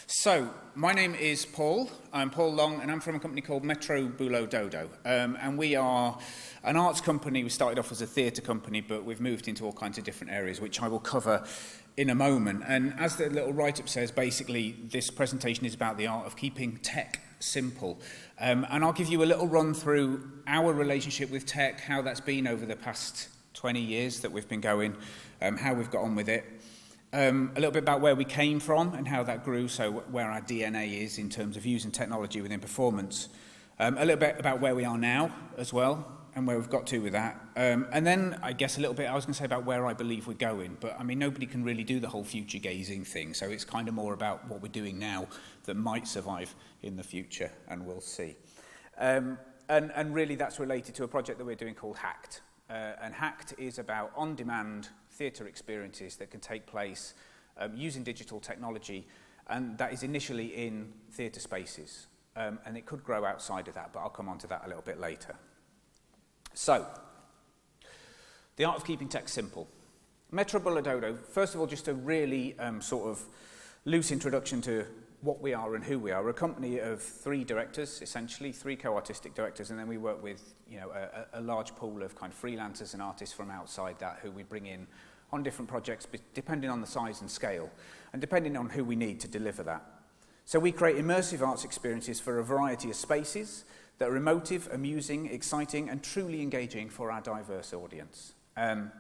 So, my name is Paul. I'm Paul Long, and I'm from a company called METRO-BOULOT-DODO. And we are an arts company. We started off as a theatre company, but we've moved into all kinds of different areas, which I will cover in a moment. And as the little write-up says, basically, this presentation is about the art of keeping tech simple. And I'll give you a little run through our relationship with tech, how that's been over the past 20 years that we've been going, how we've got on with it. A little bit about where we came from and how that grew, so where our DNA is in terms of using technology within performance. A little bit about where we are now as well and where we've got to with that. And then I guess a little bit I was going to say about where I believe we're going, but I mean nobody can really do the whole future gazing thing, so it's kind of more about what we're doing now that might survive in the future, and we'll see. And really that's related to a project that we're doing called HACT. And HACT is about on-demand theatre experiences that can take place using digital technology, and that is initially in theatre spaces. And it could grow outside of that, but I'll come on to that a little bit later. So, the art of keeping tech simple. METRO-BOULOT-DODO, first of all, just a really sort of loose introduction to what we are and who we are. We're a company of 3 directors, essentially, 3 co-artistic directors, and then we work with a large pool of kind of freelancers and artists from outside that who we bring in on different projects, depending on the size and scale, and depending on who we need to deliver that. So we create immersive arts experiences for a variety of spaces that are emotive, amusing, exciting, and truly engaging for our diverse audience.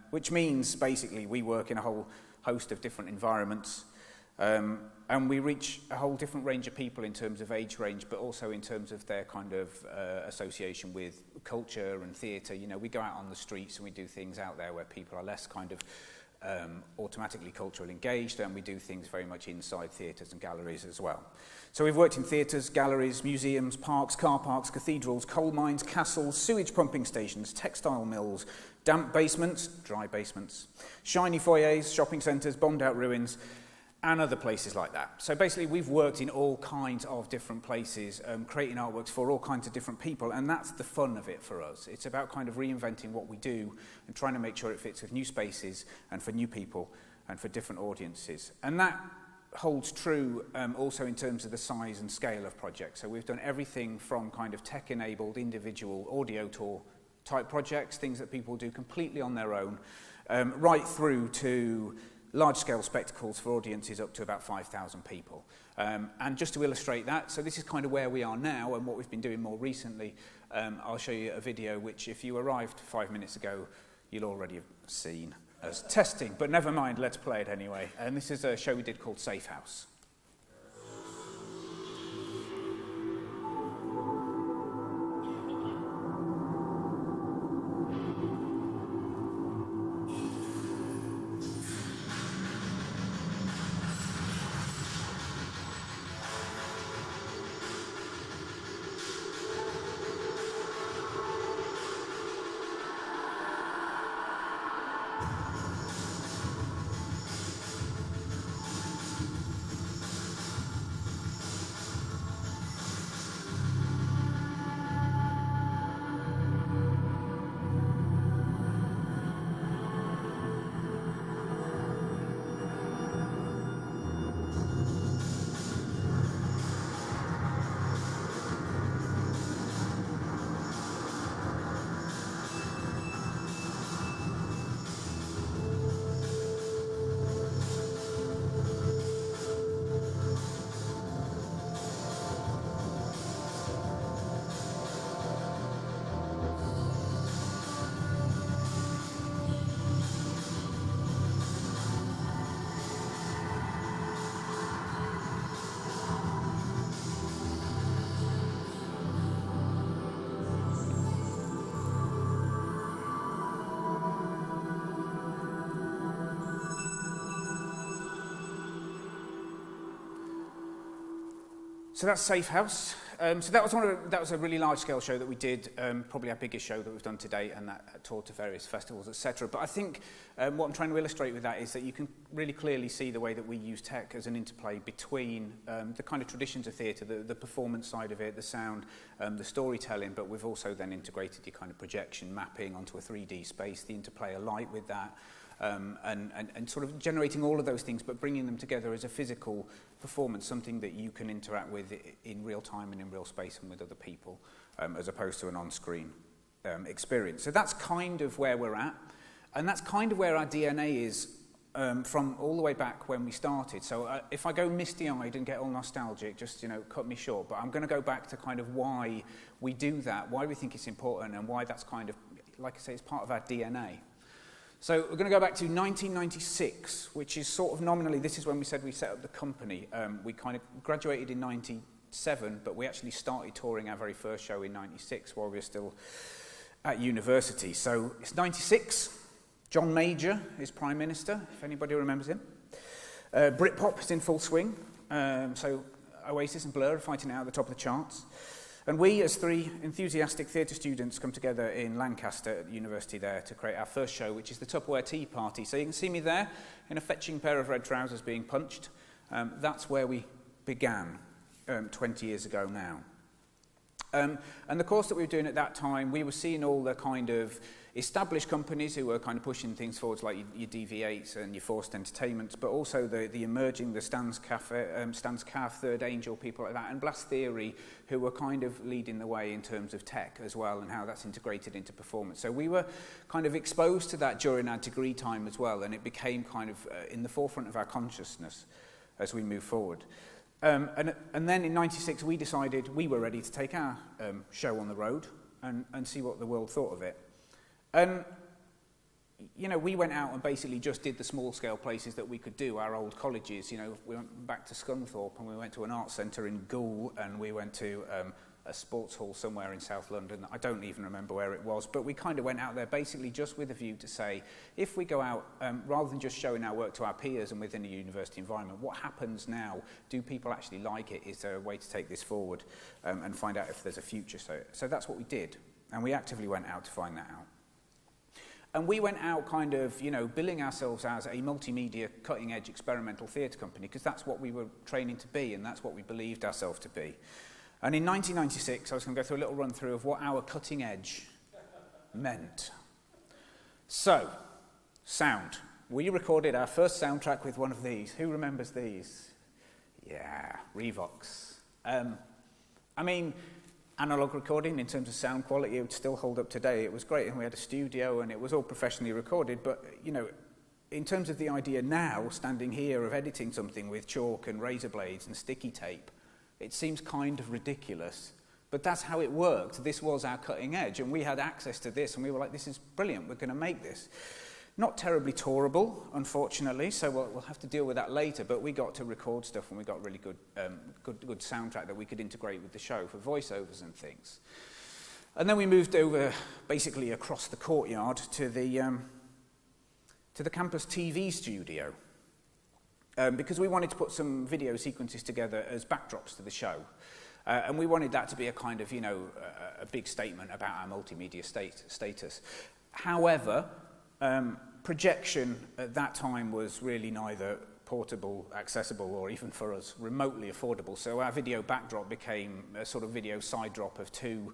Which means, basically, we work in a whole host of different environments, and we reach a whole different range of people in terms of age range, but also in terms of their kind of association with culture and theatre. You know, we go out on the streets and we do things out there where people are less kind of automatically culturally engaged, and we do things very much inside theatres and galleries as well. So we've worked in theatres, galleries, museums, parks, car parks, cathedrals, coal mines, castles, sewage pumping stations, textile mills, damp basements, dry basements, shiny foyers, shopping centres, bombed out ruins, and other places like that. So basically we've worked in all kinds of different places, creating artworks for all kinds of different people, and that's the fun of it for us. It's about kind of reinventing what we do and trying to make sure it fits with new spaces and for new people and for different audiences. And that holds true also in terms of the size and scale of projects. So we've done everything from kind of tech-enabled individual audio tour type projects, things that people do completely on their own, right through to large-scale spectacles for audiences up to about 5,000 people. And just to illustrate that, so this is kind of where we are now and what we've been doing more recently. I'll show you a video which, if you arrived 5 minutes ago, you'll already have seen as testing. But never mind, let's play it anyway. And this is a show we did called Safe House. So that's Safe House. So that was a really large-scale show that we did, probably our biggest show that we've done to date, and that toured to various festivals, etc. But I think what I'm trying to illustrate with that is that you can really clearly see the way that we use tech as an interplay between the kind of traditions of theatre, the performance side of it, the sound, the storytelling, but we've also then integrated your kind of projection mapping onto a 3D space, the interplay of light with that, and sort of generating all of those things, but bringing them together as a physical performance, something that you can interact with in real time and in real space and with other people, as opposed to an on-screen experience. So that's kind of where we're at, and that's kind of where our DNA is from all the way back when we started. So if I go misty-eyed and get all nostalgic, just, you know, cut me short, but I'm going to go back to kind of why we do that, why we think it's important, and why that's kind of, like I say, it's part of our DNA. So we're going to go back to 1996, which is sort of nominally, this is when we said we set up the company. We kind of graduated in 97, but we actually started touring our very first show in 96 while we were still at university. So it's 96. John Major is Prime Minister, if anybody remembers him. Britpop is in full swing. So Oasis and Blur are fighting out at the top of the charts. And we, as three enthusiastic theatre students, come together in Lancaster at the university there to create our first show, which is the Tupperware Tea Party. So you can see me there in a fetching pair of red trousers being punched. That's where we began 20 years ago now. And the course that we were doing at that time, we were seeing all the kind of established companies who were kind of pushing things forwards, like your DV8s and your Forced Entertainments, but also the emerging, the Stan's Cafe, Third Angel, people like that, and Blast Theory, who were kind of leading the way in terms of tech as well and how that's integrated into performance. So we were kind of exposed to that during our degree time as well, and it became kind of in the forefront of our consciousness as we move forward. And then in 96, we decided we were ready to take our show on the road and see what the world thought of it. And, you know, we went out and basically just did the small-scale places that we could do, our old colleges. You know, we went back to Scunthorpe and we went to an arts centre in Goole, and we went to a sports hall somewhere in South London. I don't even remember where it was, but we kind of went out there basically just with a view to say, if we go out, rather than just showing our work to our peers and within a university environment, what happens now? Do people actually like it? Is there a way to take this forward and find out if there's a future? So that's what we did, and we actively went out to find that out. And we went out kind of, you know, billing ourselves as a multimedia cutting-edge experimental theatre company, because that's what we were training to be, and that's what we believed ourselves to be. And in 1996, I was going to go through a little run-through of what our cutting edge meant. So, sound. We recorded our first soundtrack with one of these. Who remembers these? Yeah, Revox. I mean, analog recording in terms of sound quality, it would still hold up today. It was great, and we had a studio, and it was all professionally recorded, but, you know, in terms of the idea now, standing here, of editing something with chalk and razor blades and sticky tape, it seems kind of ridiculous, but that's how it worked. This was our cutting edge, and we had access to this, and we were like, this is brilliant, we're going to make this. Not terribly tourable, unfortunately, so we'll have to deal with that later, but we got to record stuff, and we got really good soundtrack that we could integrate with the show for voiceovers and things. And then we moved over, basically across the courtyard, to the campus TV studio, because we wanted to put some video sequences together as backdrops to the show. And we wanted that to be a kind of, you know, a big statement about our multimedia status. However, projection at that time was really neither portable, accessible, or even for us remotely affordable. So our video backdrop became a sort of video side drop of two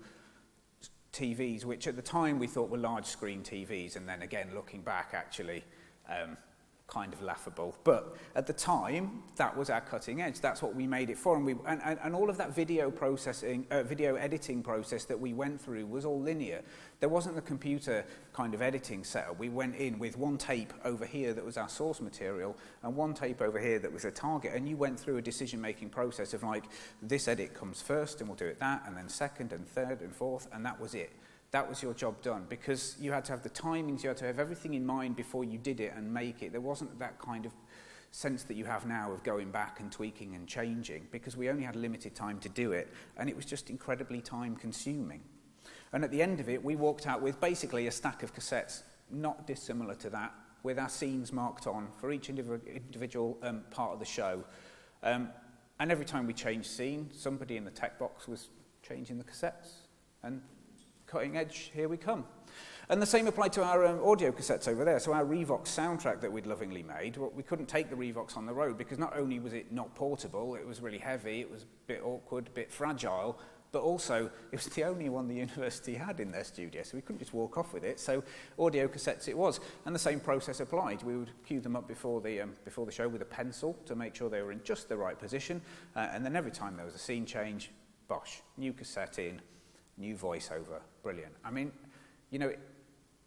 TVs, which at the time we thought were large screen TVs, and then again, looking back, actually, kind of laughable. But at the time, that was our cutting edge. That's what we made it for. And all of that video processing, video editing process that we went through was all linear. There wasn't the computer kind of editing setup. We went in with one tape over here that was our source material and one tape over here that was a target. And you went through a decision-making process of like, this edit comes first and we'll do it that, and then second and third and fourth, and that was it. That was your job done, because you had to have the timings, you had to have everything in mind before you did it and make it. There wasn't that kind of sense that you have now of going back and tweaking and changing, because we only had limited time to do it, and it was just incredibly time consuming. And at the end of it, we walked out with basically a stack of cassettes, not dissimilar to that, with our scenes marked on for each individual part of the show. And every time we changed scene, somebody in the tech box was changing the cassettes, and cutting edge, here we come. And the same applied to our audio cassettes over there. So our Revox soundtrack that we'd lovingly made, well, we couldn't take the Revox on the road, because not only was it not portable, it was really heavy, it was a bit awkward, a bit fragile, but also it was the only one the university had in their studio, so we couldn't just walk off with it. So audio cassettes it was, and the same process applied. We would cue them up before the show with a pencil to make sure they were in just the right position, and then every time there was a scene change, bosh, new cassette in, new voiceover, brilliant. I mean, you know,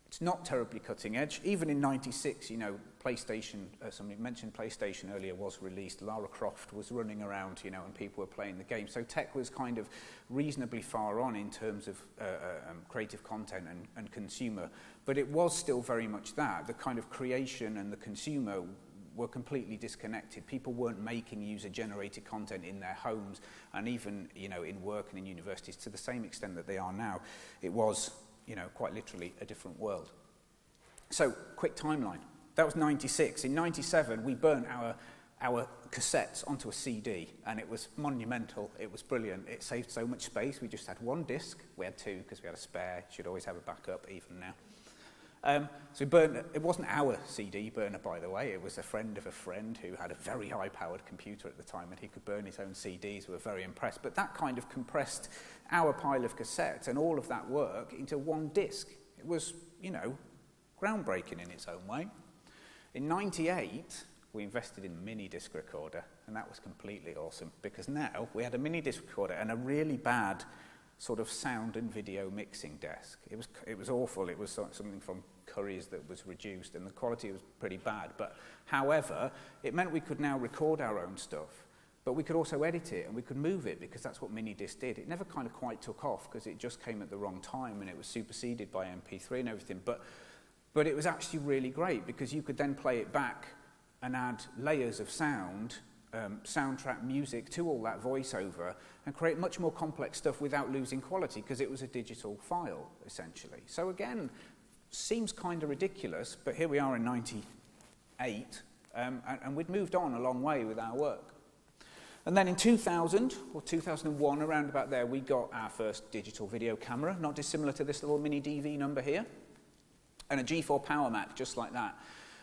it's not terribly cutting edge. Even in '96, you know, PlayStation, somebody mentioned PlayStation earlier, was released. Lara Croft was running around, you know, and people were playing the game. So tech was kind of reasonably far on in terms of creative content and consumer. But it was still very much that. The kind of creation and the consumer were completely disconnected. People weren't making user-generated content in their homes and even, you know, in work and in universities to the same extent that they are now. It was, you know, quite literally a different world. So, quick timeline. That was '96. In '97, we burnt our cassettes onto a CD, and it was monumental. It was brilliant. It saved so much space. We just had one disc. We had two because we had a spare. Should always have a backup, even now. So we burned, it wasn't our CD burner, by the way. It was a friend of a friend who had a very high-powered computer at the time, and he could burn his own CDs. We were very impressed. But that kind of compressed our pile of cassettes and all of that work into one disc. It was, you know, groundbreaking in its own way. In '98, we invested in a mini disc recorder, and that was completely awesome, because now we had a mini disc recorder and a really bad sort of sound and video mixing desk. It was awful. It was something from Curry's that was reduced, and the quality was pretty bad. But however, it meant we could now record our own stuff, but we could also edit it and we could move it, because that's what mini disc did. It never kind of quite took off because it just came at the wrong time and it was superseded by MP3 and everything. But it was actually really great, because you could then play it back and add layers of sound, soundtrack music to all that voiceover, and create much more complex stuff without losing quality, because it was a digital file, essentially. So again, seems kind of ridiculous, but here we are in '98, and we'd moved on a long way with our work. And then in 2000, or 2001, around about there, we got our first digital video camera, not dissimilar to this little mini DV number here, and a G4 Power Mac, just like that.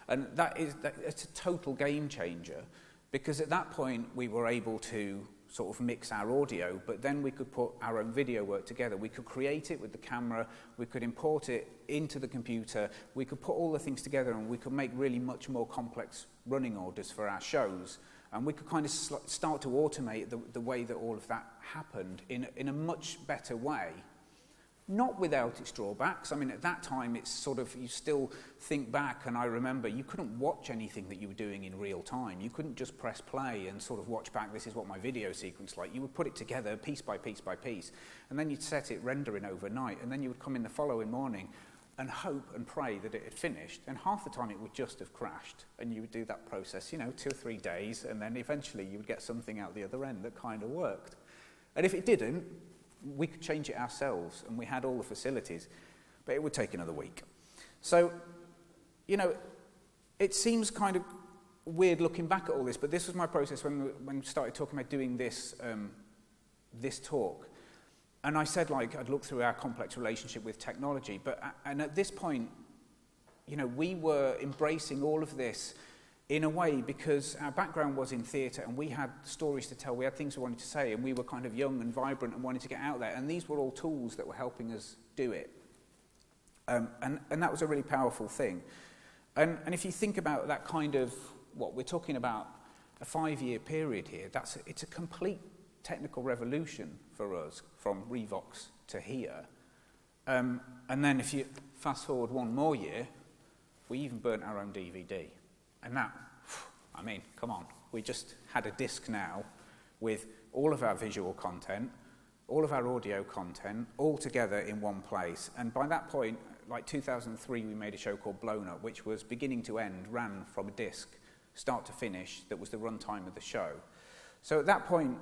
And it's a total game changer, because at that point we were able to sort of mix our audio, but then we could put our own video work together. We could create it with the camera, we could import it into the computer, we could put all the things together, and we could make really much more complex running orders for our shows. And we could kind of start to automate the way that all of that happened in a much better way. Not without its drawbacks. I mean, at that time, it's sort of, you still think back, and I remember you couldn't watch anything that you were doing in real time. You couldn't just press play and sort of watch back, this is what my video sequence like. You would put it together piece by piece by piece, and then you'd set it rendering overnight, and then you would come in the following morning and hope and pray that it had finished, and half the time it would just have crashed, and you would do that process, you know, 2 or 3 days, and then eventually you would get something out the other end that kind of worked. And if it didn't, we could change it ourselves, and we had all the facilities, but it would take another week. So, you know, it seems kind of weird looking back at all this, but this was my process when we started talking about doing this, this talk. And I said, like, I'd look through our complex relationship with technology, and at this point, you know, we were embracing all of this in a way because our background was in theatre, and we had stories to tell, we had things we wanted to say, and we were kind of young and vibrant and wanted to get out there, and these were all tools that were helping us do it. And that was a really powerful thing. And if you think about that kind of, what we're talking about, a 5-year period here, it's a complete technical revolution for us, from Revox to here. And then if you fast forward 1 more year, we even burnt our own DVD. And that, I mean, come on. We just had a disc now with all of our visual content, all of our audio content, all together in one place. And by that point, like 2003, we made a show called Blown Up, which was beginning to end, ran from a disc, start to finish. That was the runtime of the show. So at that point,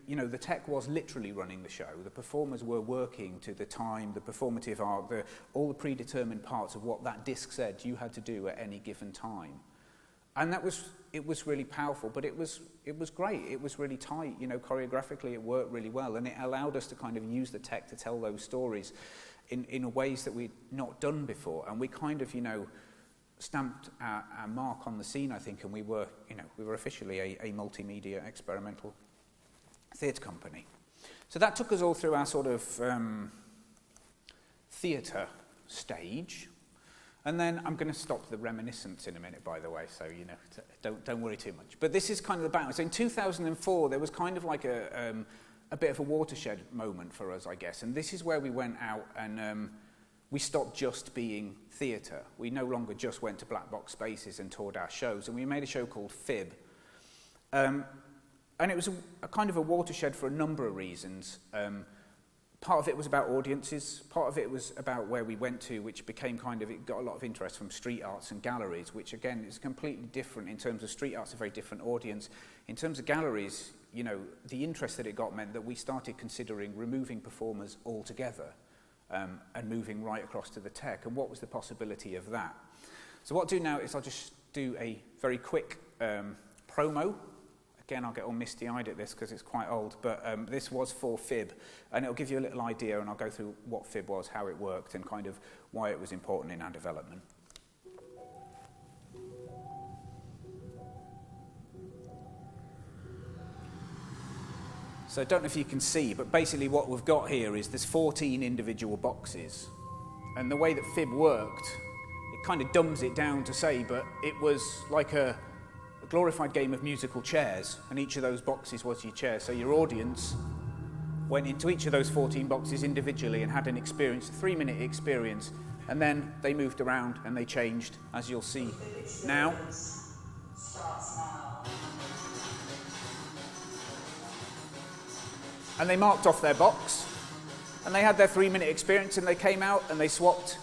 you know, the tech was literally running the show. The performers were working to the time, the performative art, all the predetermined parts of what that disc said you had to do at any given time. And it was really powerful, but it was great. It was really tight, you know, choreographically it worked really well, and it allowed us to kind of use the tech to tell those stories in ways that we'd not done before. And we kind of, you know, stamped our mark on the scene, I think, and we were officially a multimedia experimental theatre company. So that took us all through our sort of theatre stage. And then I'm going to stop the reminiscence in a minute, by the way, so, you know, don't worry too much. But this is kind of the background. So in 2004, there was kind of like a bit of a watershed moment for us, I guess. And this is where we went out and we stopped just being theatre. We no longer just went to black box spaces and toured our shows. And we made a show called Fib. And it was a kind of a watershed for a number of reasons. Part of it was about audiences, part of it was about where we went to, which became kind of, it got a lot of interest from street arts and galleries, which again is completely different. In terms of street arts, a very different audience. In terms of galleries, you know, the interest that it got meant that we started considering removing performers altogether and moving right across to the tech. And what was the possibility of that? So what I'll do now is I'll just do a very quick promo. Again, I'll get all misty-eyed at this because it's quite old, but this was for Fib, and it'll give you a little idea, and I'll go through what Fib was, how it worked, and kind of why it was important in our development. So I don't know if you can see, but basically what we've got here is there's 14 individual boxes, and the way that Fib worked, it kind of dumbs it down to say, but it was like a glorified game of musical chairs, and each of those boxes was your chair. So your audience went into each of those 14 boxes individually and had an experience, a 3-minute experience, and then they moved around and they changed, as you'll see now. And they marked off their box, and they had their 3-minute experience, and they came out and they swapped,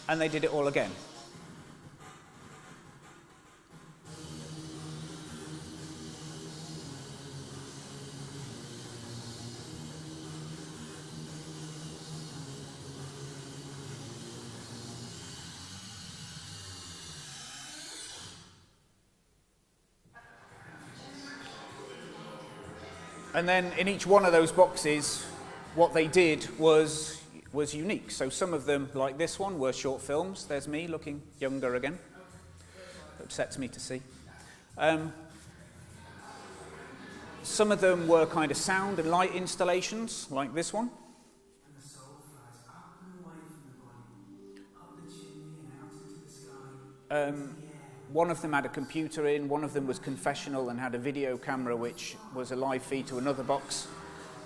and they did it all again. And then in each one of those boxes, what they did was unique. So some of them, like this one, were short films. There's me looking younger again. It upsets me to see. Some of them were kind of sound and light installations, like this one. One of them had a computer in, one of them was confessional and had a video camera which was a live feed to another box,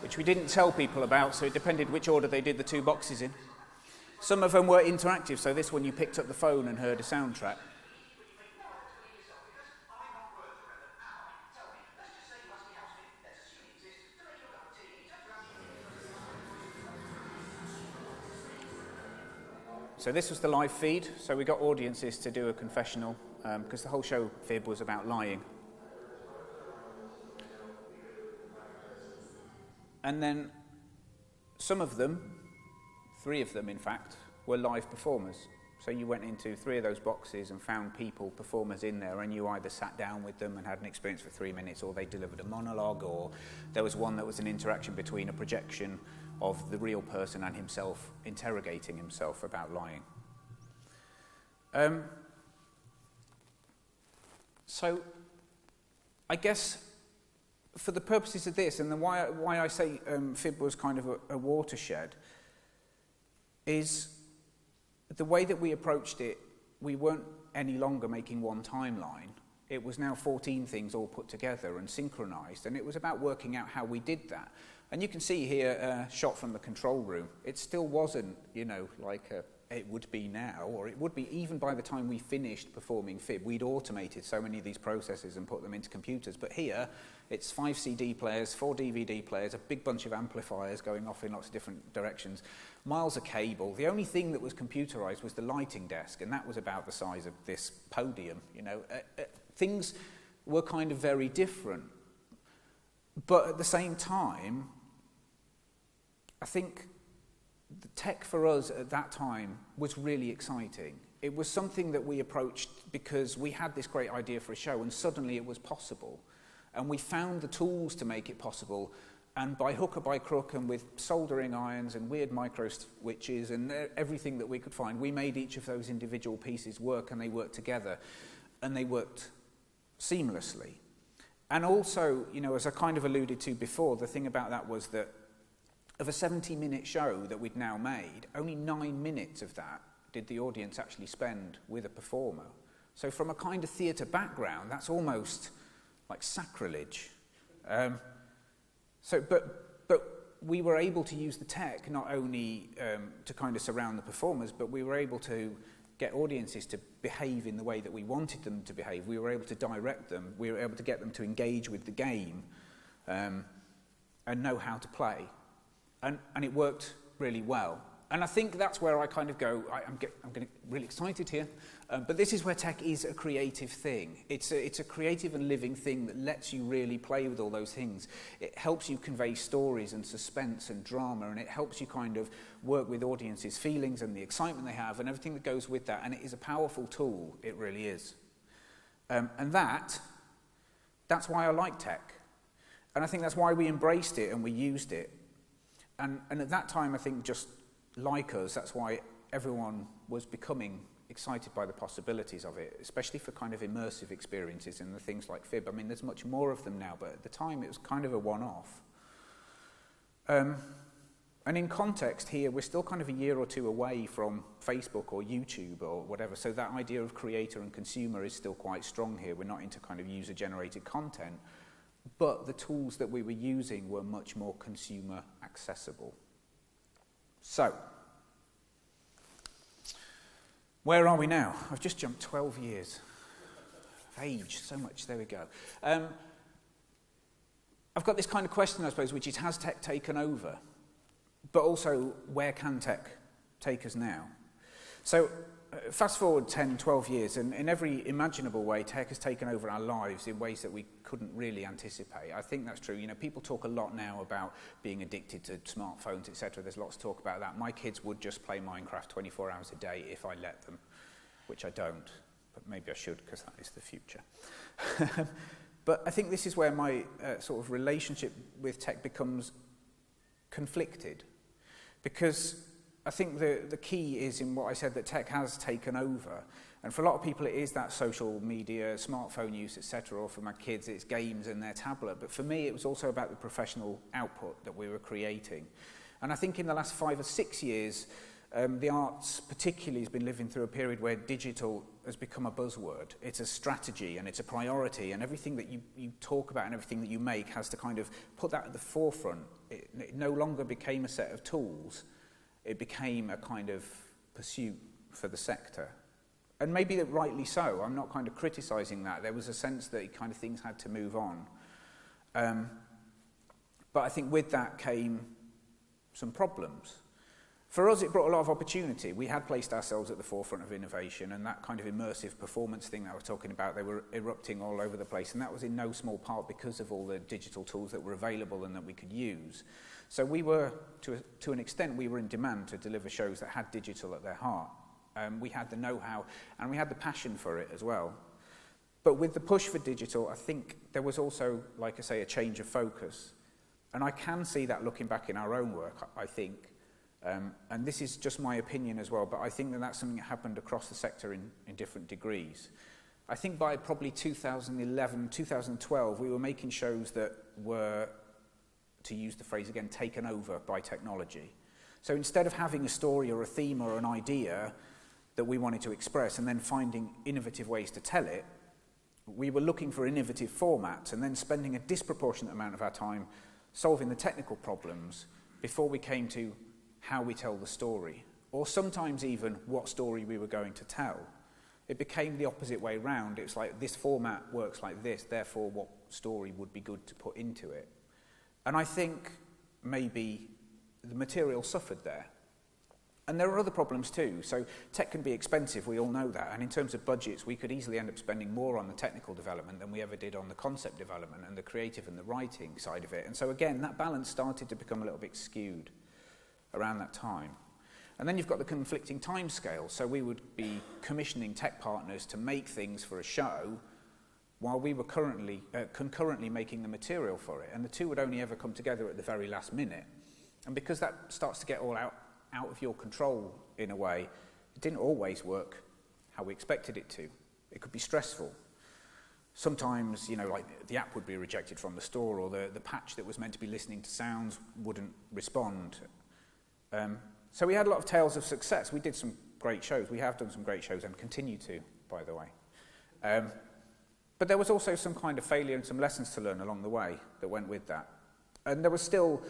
which we didn't tell people about, so it depended which order they did the two boxes in. Some of them were interactive, so this one you picked up the phone and heard a soundtrack. So this was the live feed, so we got audiences to do a confessional, because the whole show, Fib, was about lying. And then some of them, 3 of them in fact, were live performers. So you went into 3 of those boxes and found people, performers in there, and you either sat down with them and had an experience for 3 minutes, or they delivered a monologue, or there was one that was an interaction between a projection of the real person and himself interrogating himself about lying. So I guess for the purposes of this, and the why I say Fib was kind of a watershed, is the way that we approached it. We weren't any longer making one timeline. It was now 14 things all put together and synchronized, and it was about working out how we did that. And you can see here a shot from the control room. It still wasn't, you know, like it would be now, or it would be even by the time we finished performing Fib. We'd automated so many of these processes and put them into computers. But here, it's 5 CD players, 4 DVD players, a big bunch of amplifiers going off in lots of different directions, miles of cable. The only thing that was computerized was the lighting desk, and that was about the size of this podium. You know, things were kind of very different. But at the same time, I think the tech for us at that time was really exciting. It was something that we approached because we had this great idea for a show, and suddenly it was possible. And we found the tools to make it possible, and by hook or by crook, and with soldering irons and weird micro switches and everything that we could find, we made each of those individual pieces work, and they worked together, and they worked seamlessly. And also, you know, as I kind of alluded to before, the thing about that was that Of a 70-minute show that we'd now made, only 9 minutes of that did the audience actually spend with a performer. So from a kind of theatre background, that's almost like sacrilege. But we were able to use the tech not only to kind of surround the performers, but we were able to get audiences to behave in the way that we wanted them to behave. We were able to direct them. We were able to get them to engage with the game and know how to play. And it worked really well. And I think that's where I kind of go, I'm getting really excited here, but this is where tech is a creative thing. It's a creative and living thing that lets you really play with all those things. It helps you convey stories and suspense and drama, and it helps you kind of work with audiences' feelings and the excitement they have and everything that goes with that, and it is a powerful tool, it really is. And that's why I like tech. And I think that's why we embraced it and we used it. And at that time, I think just like us, that's why everyone was becoming excited by the possibilities of it, especially for kind of immersive experiences and the things like Fib. I mean, there's much more of them now, but at the time it was kind of a one-off. And in context here, we're still kind of a year or two away from Facebook or YouTube or whatever, so that idea of creator and consumer is still quite strong here. We're not into kind of user-generated content, but the tools that we were using were much more consumer accessible. So, where are we now? I've just jumped 12 years. I've aged so much, there we go. I've got this kind of question, I suppose, which is, has tech taken over? But also, where can tech take us now? So, fast forward 10, 12 years, and in every imaginable way, tech has taken over our lives in ways that we couldn't really anticipate. I think that's true. You know, people talk a lot now about being addicted to smartphones, etc. There's lots of talk about that. My kids would just play Minecraft 24 hours a day if I let them, which I don't, but maybe I should, because that is the future. But I think this is where my sort of relationship with tech becomes conflicted, because I think the key is in what I said, that tech has taken over. And for a lot of people, it is that social media, smartphone use, etc. Or for my kids, it's games and their tablet. But for me, it was also about the professional output that we were creating. And I think in the last 5 or 6 years, the arts particularly has been living through a period where digital has become a buzzword. It's a strategy and it's a priority, and everything that you talk about and everything that you make has to kind of put that at the forefront. It no longer became a set of tools. It became a kind of pursuit for the sector. And maybe that rightly so. I'm not kind of criticising that. There was a sense that kind of things had to move on. But I think with that came some problems. For us, it brought a lot of opportunity. We had placed ourselves at the forefront of innovation, and that kind of immersive performance thing that I was talking about, they were erupting all over the place, and that was in no small part because of all the digital tools that were available and that we could use. So we were, to an extent, we were in demand to deliver shows that had digital at their heart. We had the know-how, and we had the passion for it as well. But with the push for digital, I think there was also, like I say, a change of focus. And I can see that looking back in our own work, I think. And this is just my opinion as well, but I think that that's something that happened across the sector in different degrees. I think by probably 2011, 2012, we were making shows that were, to use the phrase again, taken over by technology. So instead of having a story or a theme or an idea that we wanted to express and then finding innovative ways to tell it, we were looking for innovative formats and then spending a disproportionate amount of our time solving the technical problems before we came to how we tell the story, or sometimes even what story we were going to tell. It became the opposite way round. It was like, this format works like this, therefore what story would be good to put into it? And I think maybe the material suffered there. And there are other problems too. So tech can be expensive, we all know that. And in terms of budgets, we could easily end up spending more on the technical development than we ever did on the concept development and the creative and the writing side of it. And so again, that balance started to become a little bit skewed around that time. And then you've got the conflicting timescales. So we would be commissioning tech partners to make things for a show while we were concurrently making the material for it. And the two would only ever come together at the very last minute. And because that starts to get all out of your control in a way, it didn't always work how we expected it to. It could be stressful. sometimes, you know, like the app would be rejected from the store, or the patch that was meant to be listening to sounds wouldn't respond. So we had a lot of tales of success. We did some great shows. We have done some great shows and continue to, by the way. But there was also some kind of failure and some lessons to learn along the way that went with that. And there was still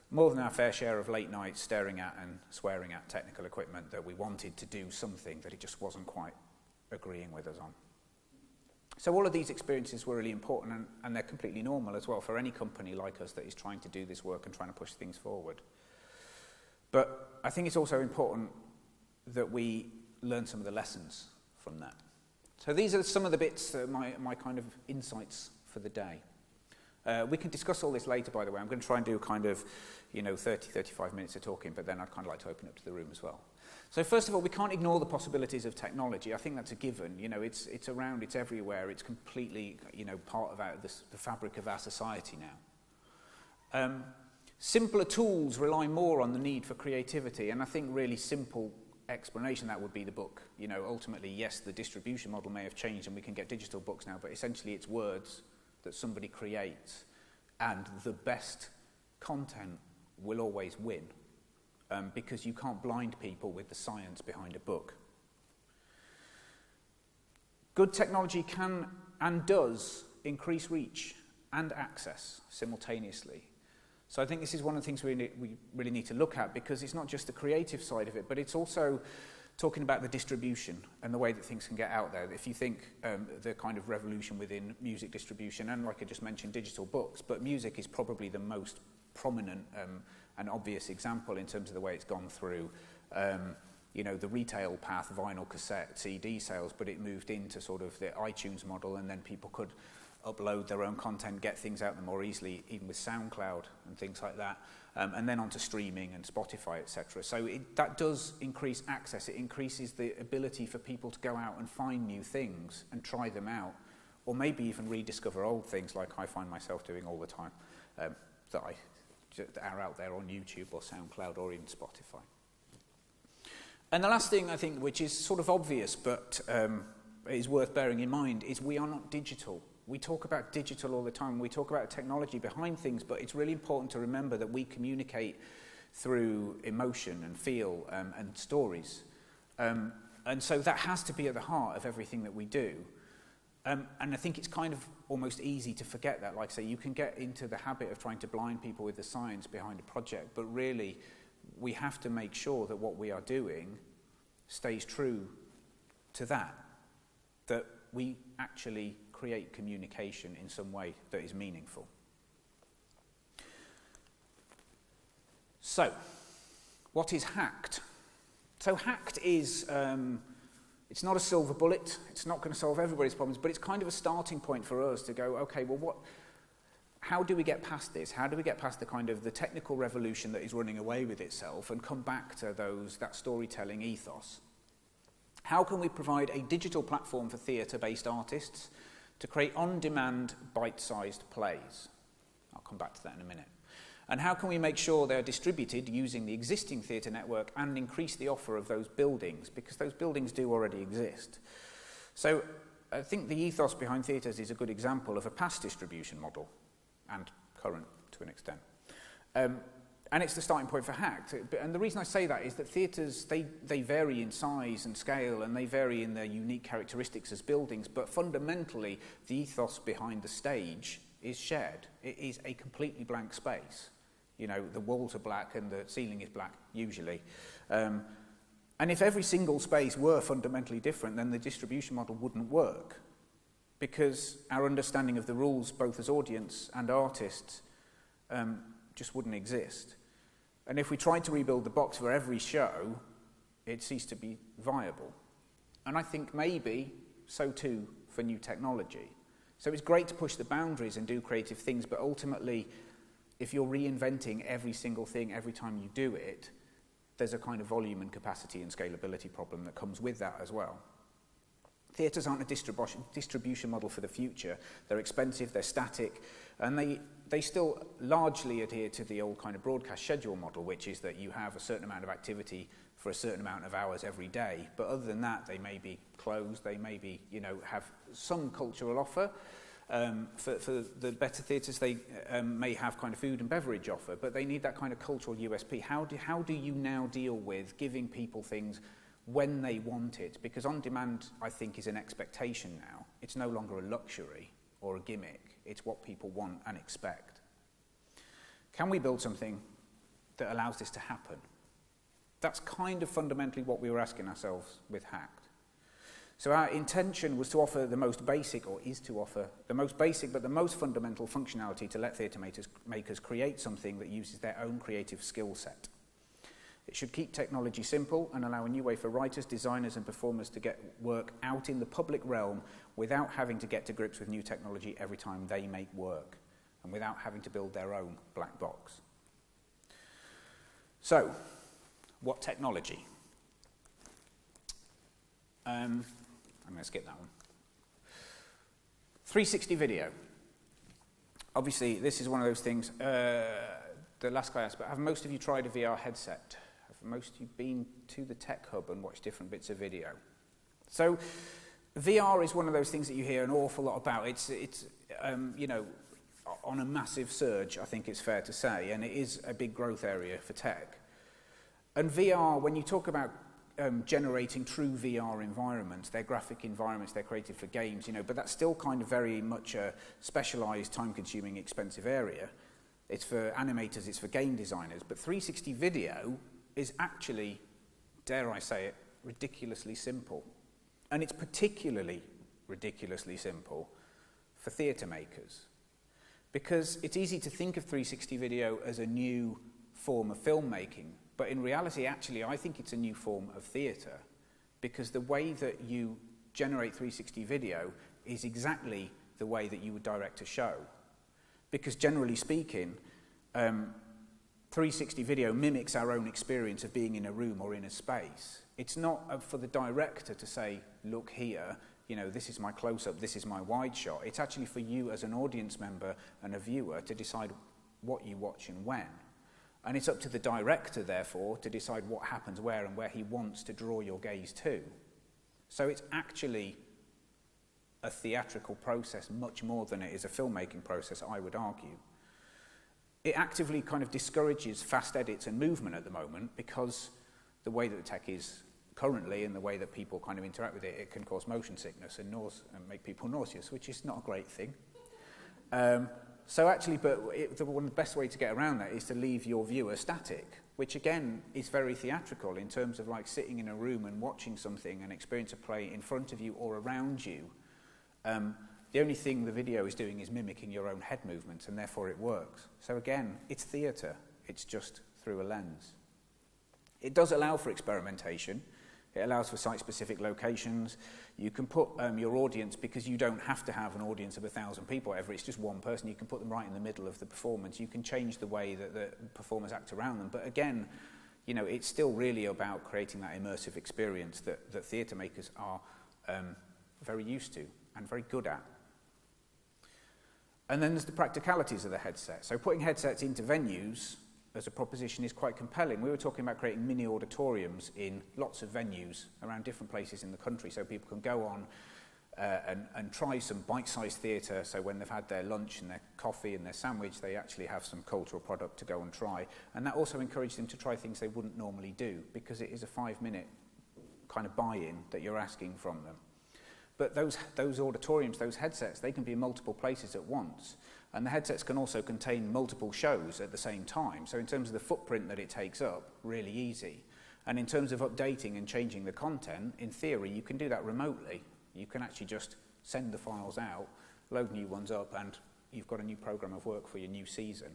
more than our fair share of late nights staring at and swearing at technical equipment that we wanted to do something that it just wasn't quite agreeing with us on. So all of these experiences were really important, and they're completely normal as well for any company like us that is trying to do this work and trying to push things forward. But I think it's also important that we learn some of the lessons from that. So these are some of the bits, my kind of insights for the day. We can discuss all this later, by the way. I'm going to try and do kind of, 30, 35 minutes of talking, but then I'd kind of like to open up to the room as well. So first of all, we can't ignore the possibilities of technology. I think that's a given. It's around, it's everywhere. It's completely, part of the fabric of our society now. Simpler tools rely more on the need for creativity, and I think really simple explanation that would be the book. Ultimately, yes, the distribution model may have changed and we can get digital books now, but essentially it's words that somebody creates, and the best content will always win, because you can't blind people with the science behind a book. Good technology can and does increase reach and access simultaneously. So I think this is one of the things we really need to look at, because it's not just the creative side of it, but it's also talking about the distribution and the way that things can get out there. If you think the kind of revolution within music distribution, and like I just mentioned, digital books, but music is probably the most prominent and obvious example in terms of the way it's gone through, the retail path, vinyl, cassette, CD sales, but it moved into sort of the iTunes model, and then people could upload their own content, get things out there more easily, even with SoundCloud and things like that, and then onto streaming and Spotify, etc. So that does increase access. It increases the ability for people to go out and find new things and try them out, or maybe even rediscover old things, like I find myself doing all the time, that are out there on YouTube or SoundCloud or even Spotify. And the last thing, I think, which is sort of obvious but is worth bearing in mind, is we are not digital. We talk about digital all the time. We talk about technology behind things, but it's really important to remember that we communicate through emotion and feel and stories. And so that has to be at the heart of everything that we do. And I think it's kind of almost easy to forget that. Like I say, you can get into the habit of trying to blind people with the science behind a project, but really we have to make sure that what we are doing stays true to that we actually create communication in some way that is meaningful. So, what is HACT? So HACT is, it's not a silver bullet, it's not going to solve everybody's problems, but it's kind of a starting point for us to go, okay, well, how do we get past this? How do we get past the kind of the technical revolution that is running away with itself and come back to that storytelling ethos? How can we provide a digital platform for theatre-based artists to create on-demand, bite-sized plays? I'll come back to that in a minute. And how can we make sure they're distributed using the existing theatre network and increase the offer of those buildings, because those buildings do already exist. So I think the ethos behind theatres is a good example of a past distribution model, and current to an extent. And it's the starting point for HACT. And the reason I say that is that theatres, they vary in size and scale, and they vary in their unique characteristics as buildings, but fundamentally, the ethos behind the stage is shared. It is a completely blank space. The walls are black and the ceiling is black, usually. And if every single space were fundamentally different, then the distribution model wouldn't work, because our understanding of the rules, both as audience and artists, just wouldn't exist. And if we tried to rebuild the box for every show, it ceased to be viable. And I think maybe so too for new technology. So it's great to push the boundaries and do creative things, but ultimately, if you're reinventing every single thing every time you do it, there's a kind of volume and capacity and scalability problem that comes with that as well. Theatres aren't a distribution model for the future. They're expensive, they're static, and they still largely adhere to the old kind of broadcast schedule model, which is that you have a certain amount of activity for a certain amount of hours every day. But other than that, they may be closed, they may be, have some cultural offer. For the better theatres, they may have kind of food and beverage offer, but they need that kind of cultural USP. How do you now deal with giving people things when they want it? Because on demand, I think, is an expectation now. It's no longer a luxury or a gimmick. It's what people want and expect. Can we build something that allows this to happen? That's kind of fundamentally what we were asking ourselves with HACT. So our intention was to offer the most basic, or is to offer the most basic but the most fundamental functionality to let theatre makers create something that uses their own creative skill set. It should keep technology simple and allow a new way for writers, designers and performers to get work out in the public realm without having to get to grips with new technology every time they make work, and without having to build their own black box. So, what technology? I'm going to skip that one. 360 video. Obviously, this is one of those things, the last guy asked, but have most of you tried a VR headset? Have most of you been to the Tech Hub and watched different bits of video? So, VR is one of those things that you hear an awful lot about. It's on a massive surge, I think it's fair to say, and it is a big growth area for tech. And VR, when you talk about generating true VR environments, they're graphic environments, they're created for games, but that's still kind of very much a specialised, time-consuming, expensive area. It's for animators, it's for game designers, but 360 video is actually, dare I say it, ridiculously simple. And it's particularly ridiculously simple for theatre makers, because it's easy to think of 360 video as a new form of filmmaking, but in reality, actually, I think it's a new form of theatre, because the way that you generate 360 video is exactly the way that you would direct a show. Because generally speaking, 360 video mimics our own experience of being in a room or in a space. It's not for the director to say, look here, this is my close-up, this is my wide shot. It's actually for you as an audience member and a viewer to decide what you watch and when. And it's up to the director, therefore, to decide what happens where and where he wants to draw your gaze to. So it's actually a theatrical process much more than it is a filmmaking process, I would argue. It actively kind of discourages fast edits and movement at the moment, because the way that the tech is currently and the way that people kind of interact with it, it can cause motion sickness and make people nauseous, which is not a great thing. So actually, the best way to get around that is to leave your viewer static, which again is very theatrical in terms of like sitting in a room and watching something and experience a play in front of you or around you. The only thing the video is doing is mimicking your own head movements, and therefore it works. So again, it's theatre, it's just through a lens. It does allow for experimentation. It allows for site-specific locations. You can put your audience, because you don't have to have an audience of 1,000 people, whatever, it's just one person, you can put them right in the middle of the performance. You can change the way that the performers act around them. But again, it's still really about creating that immersive experience that theatre makers are very used to and very good at. And then there's the practicalities of the headset. So putting headsets into venues as a proposition is quite compelling. We were talking about creating mini auditoriums in lots of venues around different places in the country, so people can go on and try some bite-sized theatre, so when they've had their lunch and their coffee and their sandwich, they actually have some cultural product to go and try. And that also encourages them to try things they wouldn't normally do, because it is a 5-minute kind of buy-in that you're asking from them. But those auditoriums, those headsets, they can be in multiple places at once. And the headsets can also contain multiple shows at the same time. So in terms of the footprint that it takes up, really easy. And in terms of updating and changing the content, in theory, you can do that remotely. You can actually just send the files out, load new ones up, and you've got a new program of work for your new season.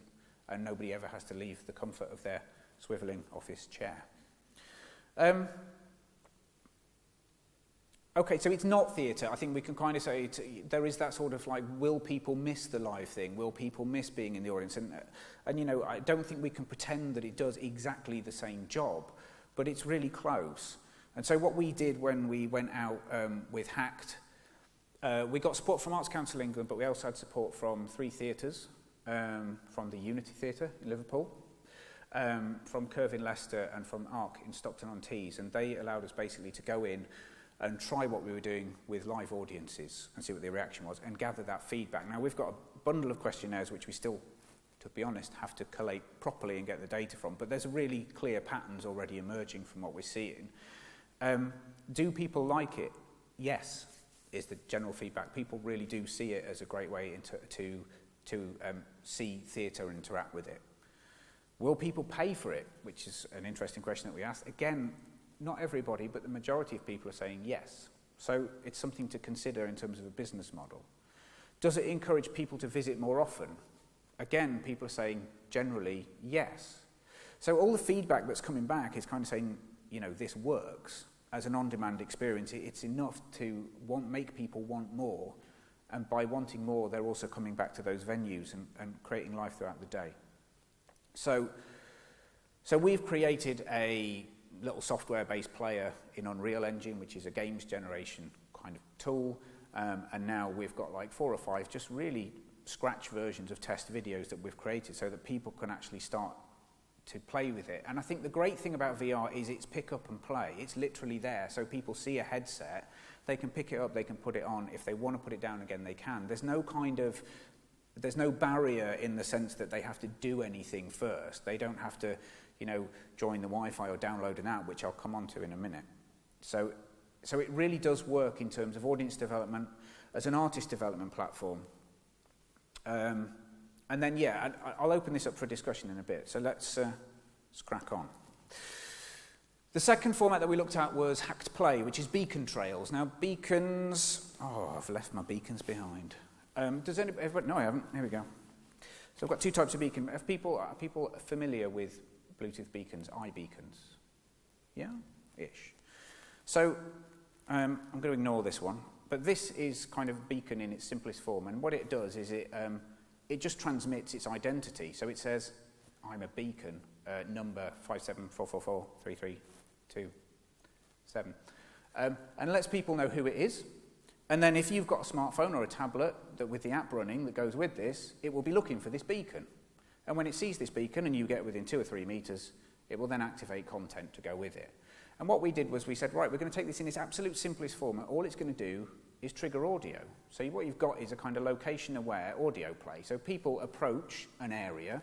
And nobody ever has to leave the comfort of their swivelling office chair. Okay, so it's not theatre. I think we can kind of say there is that sort of like, will people miss the live thing? Will people miss being in the audience? And I don't think we can pretend that it does exactly the same job, but it's really close. And so what we did when we went out with HACT, we got support from Arts Council England, but we also had support from 3 theatres, from the Unity Theatre in Liverpool, from Curve in Leicester and from ARC in Stockton-on-Tees, and they allowed us basically to go in and try what we were doing with live audiences and see what the reaction was and gather that feedback. Now, we've got a bundle of questionnaires which we still, to be honest, have to collate properly and get the data from, but there's a really clear patterns already emerging from what we're seeing. Do people like it? Yes, is the general feedback. People really do see it as a great way to see theatre and interact with it. Will people pay for it? Which is an interesting question that we asked. Again, not everybody, but the majority of people are saying yes. So it's something to consider in terms of a business model. Does it encourage people to visit more often? Again, people are saying generally yes. So all the feedback that's coming back is kind of saying, you know, this works as an on-demand experience. It's enough to make people want more. And by wanting more, they're also coming back to those venues and creating life throughout the day. So we've created a little software-based player in Unreal Engine, which is a games generation kind of tool. And now we've got like 4 or 5 just really scratch versions of test videos that we've created so that people can actually start to play with it. And I think the great thing about VR is it's pick up and play. It's literally there. So people see a headset, they can pick it up, they can put it on. If they want to put it down again, they can. There's no barrier in the sense that they have to do anything first. They don't have to, you know, join the Wi-Fi or download an app, which I'll come on to in a minute. So it really does work in terms of audience development as an artist development platform. And then, yeah, I'll open this up for discussion in a bit. So let's crack on. The second format that we looked at was HACT Play, which is beacon trails. Now, beacons... Oh, I've left my beacons behind. Does everybody... No, I haven't. Here we go. So I've got 2 types of beacon. Are people familiar with Bluetooth beacons, iBeacons? Yeah? Ish. So I'm going to ignore this one. But this is kind of beacon in its simplest form. And what it does is it just transmits its identity. So it says, I'm a beacon, number 574443327. And lets people know who it is. And then if you've got a smartphone or a tablet that with the app running that goes with this, it will be looking for this beacon. And when it sees this beacon and you get within 2 or 3 meters, it will then activate content to go with it. And what we did was we said, right, we're going to take this in its absolute simplest format. All it's going to do is trigger audio. So what you've got is a kind of location-aware audio play. So people approach an area,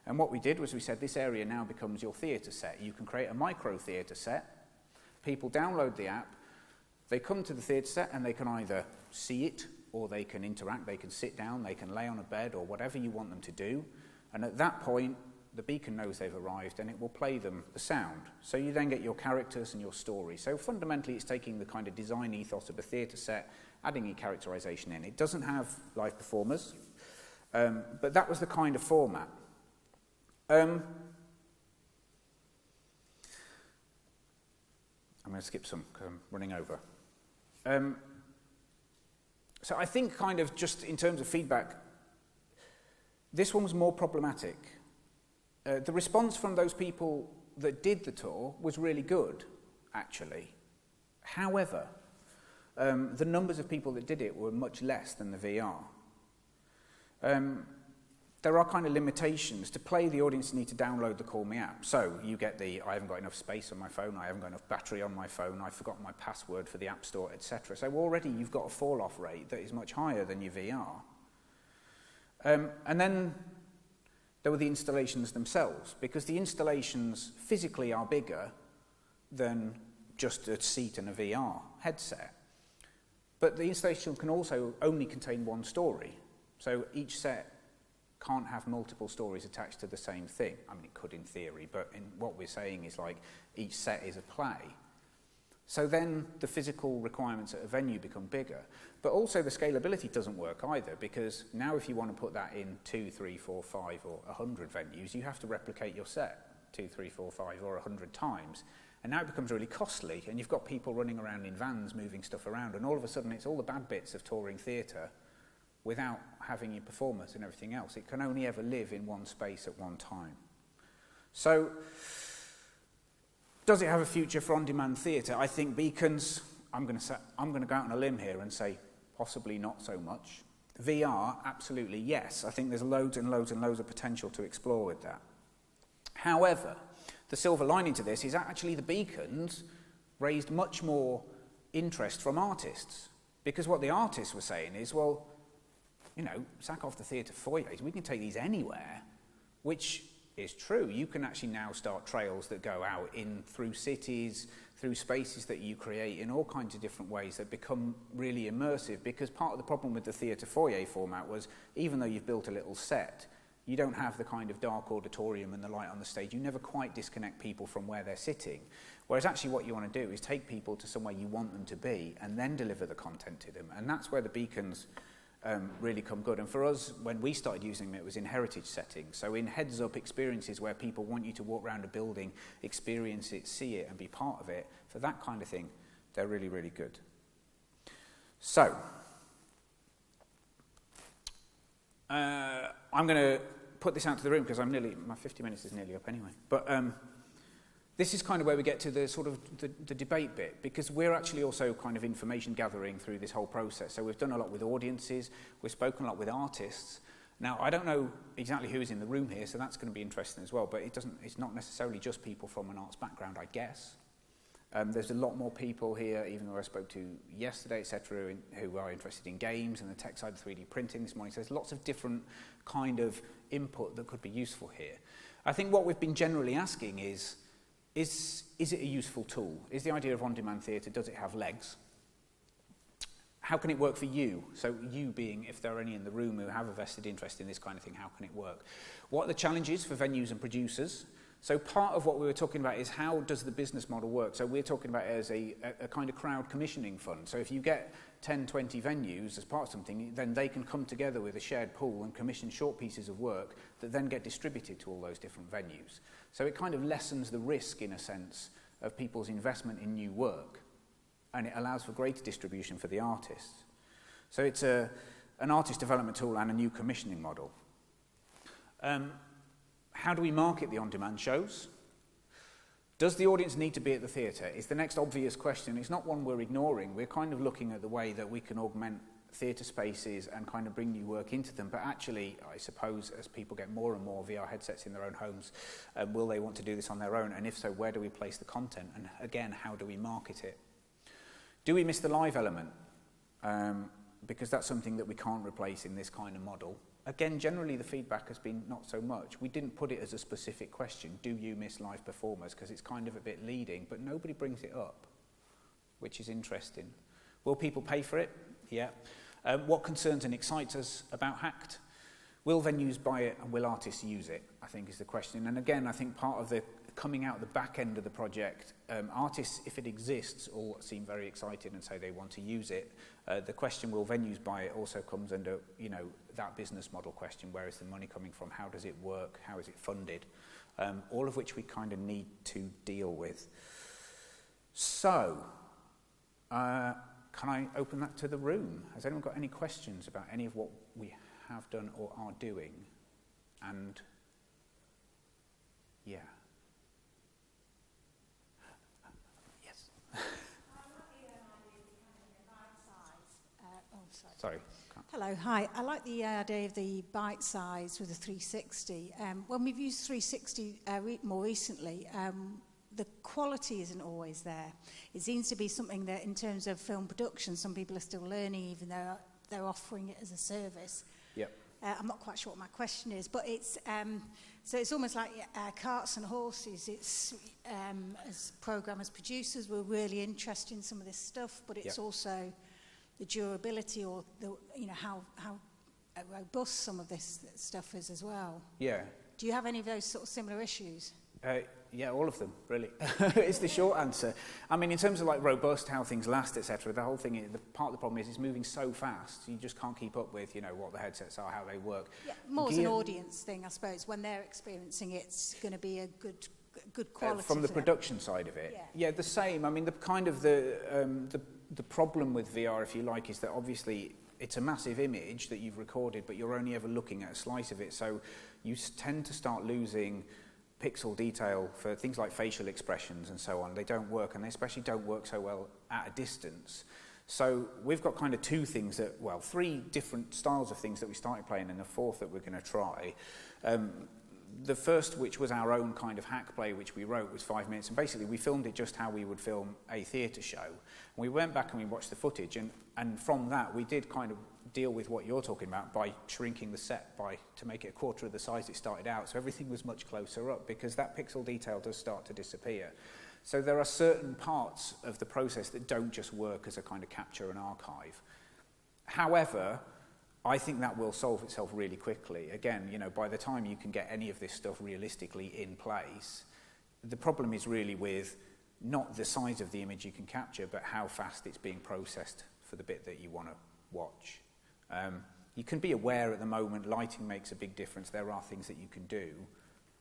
and what we did was we said this area now becomes your theatre set. You can create a micro theatre set. People download the app. They come to the theatre set and they can either see it or they can interact, they can sit down, they can lay on a bed or whatever you want them to do. And at that point, the beacon knows they've arrived and it will play them the sound. So you then get your characters and your story. So fundamentally, it's taking the kind of design ethos of a theatre set, adding your characterisation in. It doesn't have live performers, but that was the kind of format. I'm going to skip some because I'm running over. So I think kind of just in terms of feedback, this one was more problematic. The response from those people that did the tour was really good, actually. However, the numbers of people that did it were much less than the VR. There are kind of limitations. To play, the audience need to download the Call Me app. So you get the, I haven't got enough space on my phone, I haven't got enough battery on my phone, I've forgotten my password for the App Store, etc. So already you've got a fall-off rate that is much higher than your VR. And then there were the installations themselves, because the installations physically are bigger than just a seat and a VR headset. But the installation can also only contain one story. So each set can't have multiple stories attached to the same thing. I mean, it could in theory, but what we're saying is like each set is a play. So then the physical requirements at a venue become bigger. But also the scalability doesn't work either, because now if you want to put that in 2, 3, 4, 5 or 100 venues, you have to replicate your set 2, 3, 4, 5 or 100 times. And now it becomes really costly, and you've got people running around in vans moving stuff around, and all of a sudden it's all the bad bits of touring theatre without having your performance and everything else. It can only ever live in one space at one time. So, does it have a future for on-demand theatre? I think beacons, I'm going to go out on a limb here and say possibly not so much. VR, absolutely yes. I think there's loads and loads and loads of potential to explore with that. However, the silver lining to this is actually the beacons raised much more interest from artists, because what the artists were saying is, well, you know, sack off the theatre foyers, we can take these anywhere, which is true. You can actually now start trails that go out in through cities, through spaces that you create in all kinds of different ways that become really immersive, because part of the problem with the theatre foyer format was, even though you've built a little set, you don't have the kind of dark auditorium and the light on the stage. You never quite disconnect people from where they're sitting. Whereas actually what you want to do is take people to somewhere you want them to be and then deliver the content to them. And that's where the beacons really come good. And for us, when we started using them, it was in heritage settings. So in heads-up experiences where people want you to walk around a building, experience it, see it, and be part of it, for that kind of thing, they're really, really good. So, I'm going to put this out to the room because my 50 minutes is nearly up anyway. But this is kind of where we get to the sort of the debate bit, because we're actually also kind of information gathering through this whole process. So we've done a lot with audiences, we've spoken a lot with artists. Now, I don't know exactly who's in the room here, so that's going to be interesting as well, but it's not necessarily just people from an arts background, I guess. There's a lot more people here, even though I spoke to yesterday, etc., who are interested in games and the tech side of 3D printing this morning. So there's lots of different kind of input that could be useful here. I think what we've been generally asking is it a useful tool? Is the idea of on-demand theatre, does it have legs? How can it work for you? So you being, if there are any in the room who have a vested interest in this kind of thing, how can it work? What are the challenges for venues and producers? So part of what we were talking about is how does the business model work? So we're talking about it as a kind of crowd commissioning fund. So if you get 10, 20 venues as part of something, then they can come together with a shared pool and commission short pieces of work that then get distributed to all those different venues. So it kind of lessens the risk, in a sense, of people's investment in new work. And it allows for greater distribution for the artists. So it's an artist development tool and a new commissioning model. How do we market the on-demand shows? Does the audience need to be at the theatre? Is the next obvious question. It's not one we're ignoring. We're kind of looking at the way that we can augment theatre spaces and kind of bring new work into them. But actually, I suppose, as people get more and more VR headsets in their own homes, will they want to do this on their own? And if so, where do we place the content? And again, how do we market it? Do we miss the live element? Because that's something that we can't replace in this kind of model. Again, generally the feedback has been not so much. We didn't put it as a specific question, do you miss live performers? Because it's kind of a bit leading, but nobody brings it up, which is interesting. Will people pay for it? Yeah. What concerns and excites us about HACT? Will venues buy it and will artists use it, I think is the question. And again, I think part of the coming out the back end of the project, artists, if it exists, all seem very excited and say they want to use it. The question, will venues buy it, also comes under, you know, that business model question. Where is the money coming from? How does it work? How is it funded? All of which we kind of need to deal with. So, can I open that to the room? Has anyone got any questions about any of what we have done or are doing? And, yeah. Sorry. Hello, hi. I like the idea of the bite size with a 360. When we've used 360 more recently, the quality isn't always there. It seems to be something that, in terms of film production, some people are still learning, even though they're offering it as a service. Yep. I'm not quite sure what my question is, but it's so it's almost like carts and horses. It's as programmers, producers, we're really interested in some of this stuff, but it's also the durability, or the, you know, how robust some of this stuff is as well. Yeah. Do you have any of those sort of similar issues? Yeah, all of them, really. It's the short answer. I mean, in terms of like robust, how things last, etc., the whole thing, part of the problem is it's moving so fast, you just can't keep up with, you know, what the headsets are, how they work. Yeah, more as an audience thing, I suppose. When they're experiencing it, it's going to be a good quality. From the production side of it. Yeah, the same. I mean, the kind of the problem with VR, if you like, is that obviously it's a massive image that you've recorded, but you're only ever looking at a slice of it. So you tend to start losing pixel detail for things like facial expressions and so on. They don't work, and they especially don't work so well at a distance. So we've got kind of three different styles of things that we started playing, and a fourth that we're going to try. the first, which was our own kind of hack play, which we wrote, was 5 minutes. And basically, we filmed it just how we would film a theatre show. And we went back and we watched the footage. And from that, we did kind of deal with what you're talking about by shrinking the set to make it a quarter of the size it started out. So everything was much closer up because that pixel detail does start to disappear. So there are certain parts of the process that don't just work as a kind of capture and archive. However, I think that will solve itself really quickly. Again, by the time you can get any of this stuff realistically in place, the problem is really with not the size of the image you can capture, but how fast it's being processed for the bit that you want to watch. You can be aware at the moment lighting makes a big difference. There are things that you can do,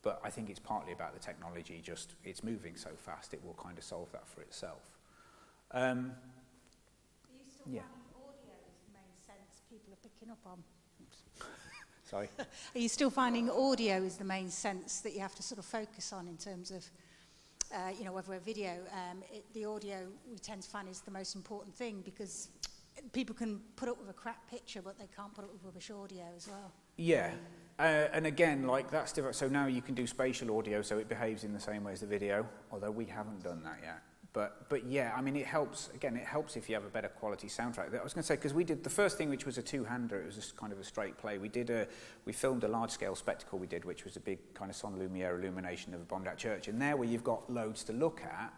but I think it's partly about the technology. Just it's moving so fast, it will kind of solve that for itself. Are you still finding audio is the main sense people are picking up on? Sorry? Are you still finding audio is the main sense that you have to sort of focus on in terms of, whether a video, the audio we tend to find is the most important thing because people can put up with a crap picture, but they can't put up with rubbish audio as well. Yeah. And again, like that's different. So now you can do spatial audio, so it behaves in the same way as the video, although we haven't done that yet. But yeah, I mean, it helps. Again, it helps if you have a better quality soundtrack. I was going to say, because we did the first thing, which was a two-hander. It was just kind of a straight play. We filmed a large-scale spectacle. Which was a big kind of son lumiere illumination of a bombed-out church. And there, where you've got loads to look at,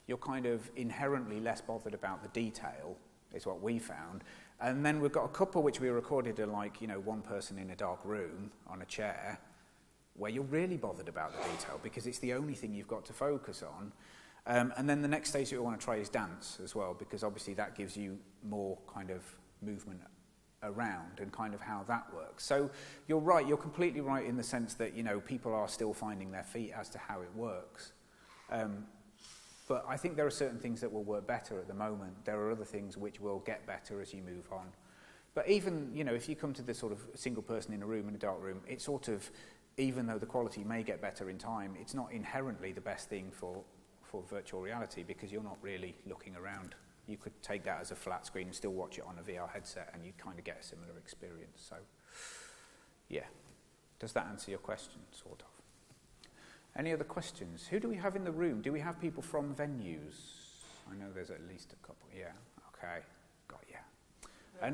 you're kind of inherently less bothered about the detail. Is what we found. And then we've got a couple which we recorded are like, one person in a dark room on a chair where you're really bothered about the detail because it's the only thing you've got to focus on. And then the next stage that we want to try is dance as well, because obviously that gives you more kind of movement around and kind of how that works. So you're right, you're completely right in the sense that, people are still finding their feet as to how it works. But I think there are certain things that will work better at the moment. There are other things which will get better as you move on. But even, if you come to this sort of single person in a room, in a dark room, it's sort of, even though the quality may get better in time, it's not inherently the best thing for virtual reality because you're not really looking around. You could take that as a flat screen and still watch it on a VR headset and you'd kind of get a similar experience. So, yeah. Does that answer your question, sort of? Any other questions? Who do we have in the room? Do we have people from venues? I know there's at least a couple. Yeah, okay. Got yeah.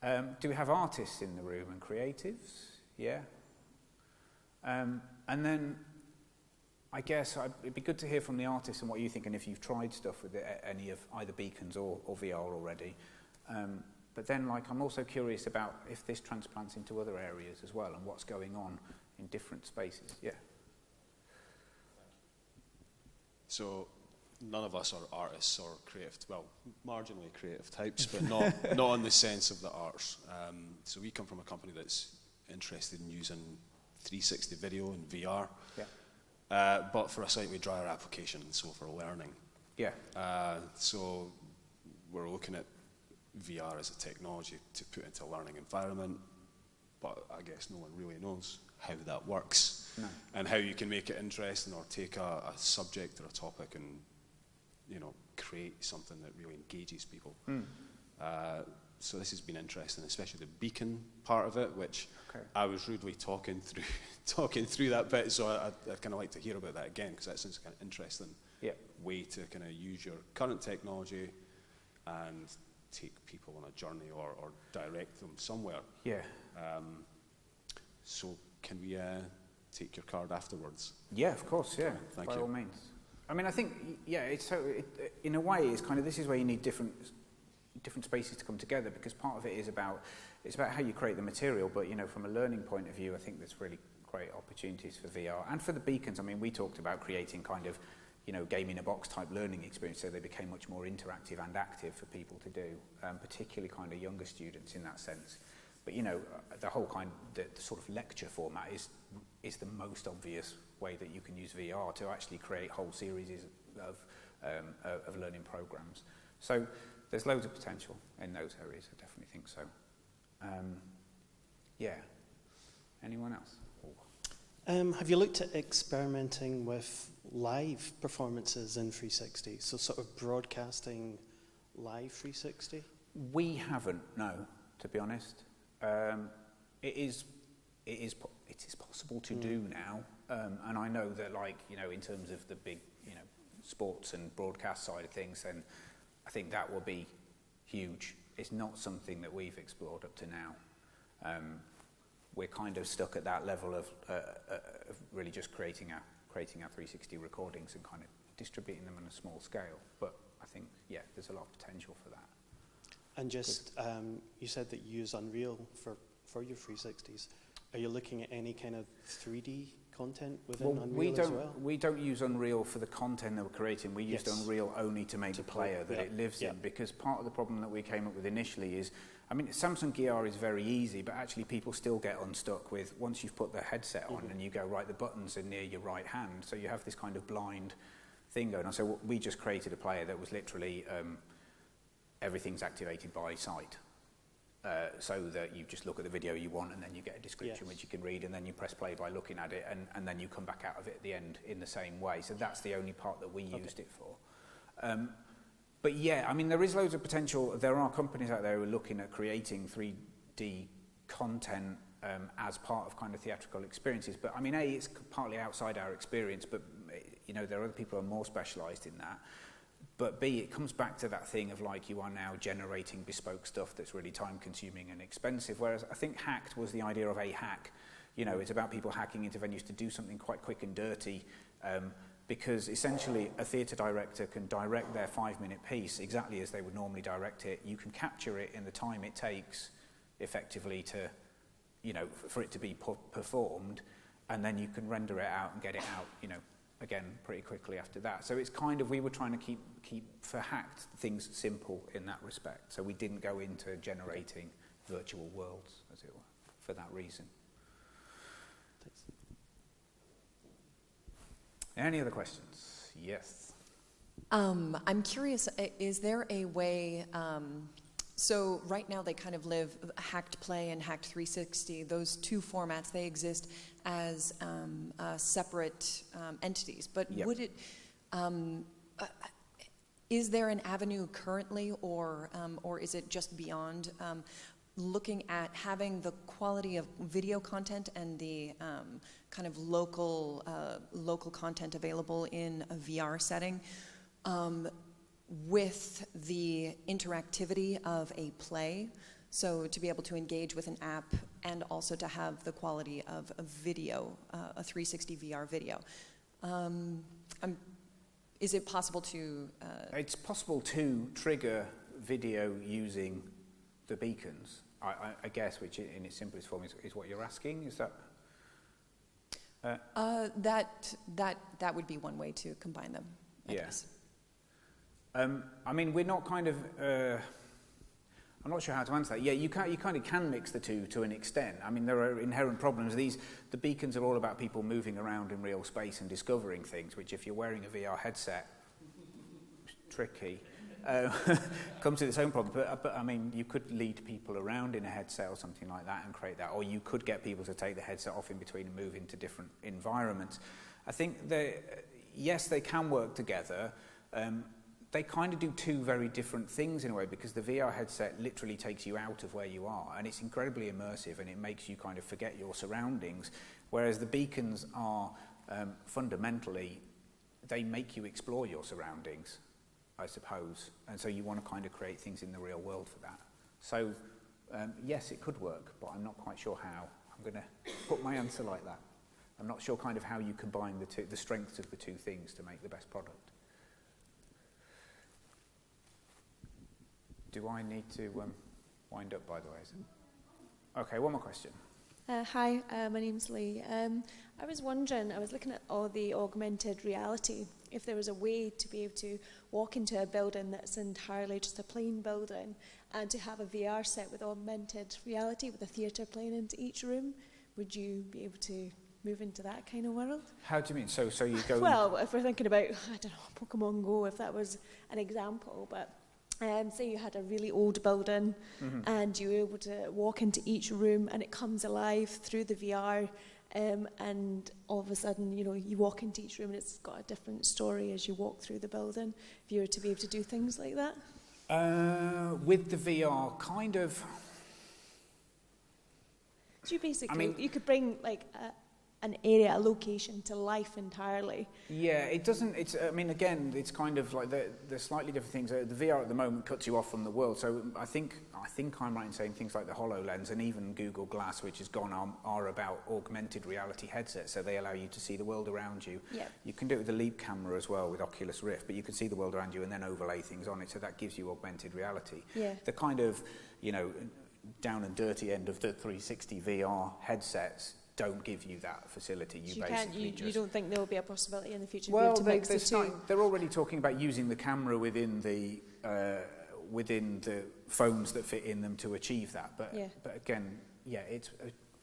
And do we have artists in the room and creatives? Yeah. And then I guess it'd be good to hear from the artists and what you think and if you've tried stuff with any of either Beacons or VR already. But then I'm also curious about if this transplants into other areas as well and what's going on in different spaces. Yeah. So none of us are artists or creative, well, marginally creative types, but not in the sense of the arts. So we come from a company that's interested in using 360 video and VR, but for a slightly drier application, so for learning. Yeah. So we're looking at VR as a technology to put into a learning environment, but I guess no one really knows how that works. No. And how you can make it interesting or take a subject or a topic and, create something that really engages people. So this has been interesting, especially the beacon part of it, which I was rudely talking through that bit. So I'd kind of like to hear about that again because that sounds kind of interesting way to kind of use your current technology and take people on a journey or direct them somewhere. Yeah. So can we take your card afterwards? Yeah, of course, yeah. Thank by you. all means. I mean, I think, in a way, it's kind of, this is where you need different spaces to come together because part of it is about how you create the material, but, from a learning point of view, I think there's really great opportunities for VR. And for the beacons, I mean, we talked about creating kind of, game in a box type learning experience so they became much more interactive and active for people to do, particularly kind of younger students in that sense. But the whole the sort of lecture format is the most obvious way that you can use VR to actually create whole series of learning programs. So there's loads of potential in those areas. I definitely think so. Yeah. Anyone else? Have you looked at experimenting with live performances in 360? So sort of broadcasting live 360? We haven't, no, to be honest. It it is possible to do now, and I know that, like, you know, in terms of the big, you know, sports and broadcast side of things, then I think that will be huge. It's not something that we've explored up to now. We're kind of stuck at that level of really just creating our 360 recordings and kind of distributing them on a small scale. But I think, yeah, there's a lot of potential for that. And just, you said that you use Unreal for your 360s. Are you looking at any kind of 3D content within Unreal as well? We don't use Unreal for the content that we're creating. We used Yes. Unreal only to make the player that it lives in, because part of the problem that we came up with initially is, I mean, Samsung Gear is very easy, but actually people still get unstuck with, once you've put the headset on and you go, right, the buttons are near your right hand, so you have this kind of blind thing going on. So we just created a player that was literally everything's activated by sight. So that you just look at the video you want, and then you get a description which you can read, and then you press play by looking at it, and then you come back out of it at the end in the same way. So that's the only part that we used it for. But yeah, I mean, there is loads of potential. There are companies out there who are looking at creating 3D content as part of kind of theatrical experiences. But I mean, A, it's partly outside our experience, but you know, there are other people who are more specialised in that. But B, it comes back to that thing of, like, you are now generating bespoke stuff that's really time-consuming and expensive, whereas I think HACT was the idea of a hack. You know, it's about people hacking into venues to do something quite quick and dirty, because essentially a theatre director can direct their 5-minute piece exactly as they would normally direct it. You can capture it in the time it takes, effectively, to, you know, for it to be performed, and then you can render it out and get it out, you know, again, pretty quickly after that. So it's kind of, we were trying to keep for HACT things simple in that respect. So we didn't go into generating virtual worlds, as it were, for that reason. Thanks. Any other questions? Yes. I'm curious, is there a way, so right now they kind of live, HACT Play and HACT 360, those two formats, they exist as separate entities, but would it, is there an avenue currently, or is it just beyond looking at having the quality of video content and the kind of local content available in a VR setting with the interactivity of a play? So to be able to engage with an app and also to have the quality of a video, a 360 VR video. Is it possible to... It's possible to trigger video using the beacons, I guess, which in its simplest form is what you're asking. Is that... that would be one way to combine them, I guess. I mean, we're not kind of... I'm not sure how to answer that. Yeah, you kind of can mix the two to an extent. I mean, there are inherent problems. The beacons are all about people moving around in real space and discovering things, which if you're wearing a VR headset, tricky, comes with its own problem. But I mean, you could lead people around in a headset or something like that and create that, or you could get people to take the headset off in between and move into different environments. I think yes, they can work together. They kind of do two very different things in a way, because the VR headset literally takes you out of where you are, and it's incredibly immersive, and it makes you kind of forget your surroundings, whereas the beacons are fundamentally, they make you explore your surroundings, I suppose, and so you want to kind of create things in the real world for that. So yes, it could work, but I'm not quite sure how. I'm going to put my answer like that. I'm not sure kind of how you combine the strengths of the two things to make the best product. Do I need to wind up, by the way? Okay, one more question. Hi, my name's Lee. I was wondering, I was looking at all the augmented reality, if there was a way to be able to walk into a building that's entirely just a plain building and to have a VR set with augmented reality with a theatre playing into each room. Would you be able to move into that kind of world? How do you mean? So you go... Well, if we're thinking about, I don't know, Pokemon Go, if that was an example, but... say you had a really old building and you were able to walk into each room and it comes alive through the VR, and all of a sudden, you know, you walk into each room and it's got a different story as you walk through the building. If you were to be able to do things like that? With the VR, kind of... Do you basically, you could bring like an area, a location to life entirely. Yeah, it doesn't, it's, I mean, again, it's kind of like the slightly different things. The VR at the moment cuts you off from the world. So I think I'm right in saying things like the HoloLens and even Google Glass, which has gone on, are about augmented reality headsets. So they allow you to see the world around you. Yep. You can do it with the Leap camera as well with Oculus Rift, but you can see the world around you and then overlay things on it. So that gives you augmented reality. Yeah. The kind of, you know, down and dirty end of the 360 VR headsets don't give you that facility. You basically you don't think there will be a possibility in the future well, to be able to mix the two? They're already talking about using the camera within the phones that fit in them to achieve that. But again, yeah, it's